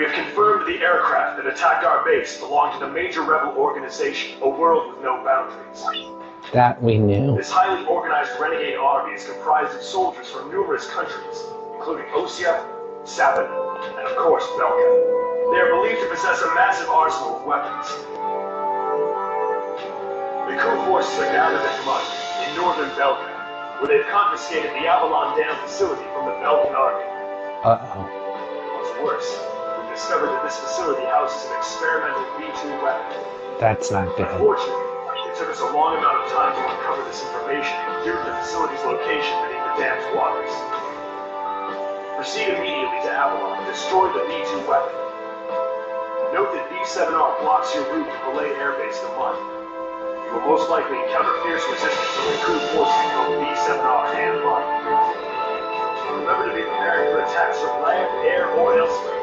We have confirmed the aircraft that attacked our base belonged to the major rebel organization, A World with No Boundaries. That we knew. This highly organized renegade army is comprised of soldiers from numerous countries, including Osea, Sabin, and of course Belka. They are believed to possess a massive arsenal of weapons. The coup forces are gathered at Mud, in northern Belka, where they've confiscated the Avalon Dam facility from the Belkan army. Uh-oh. What's worse, we've discovered that this facility houses an experimental V2 weapon. That's not good. Unfortunately, it took us a long amount of time to uncover this information due to the facility's location beneath the dam's waters. Proceed immediately to Avalon and destroy the V2 weapon. Note that B-7R blocks your route to Belay Air Base to Mud. You will most likely encounter fierce resistance from the crew forces of both B-7R and Mud. Remember to be prepared for attacks from land, air, or elsewhere.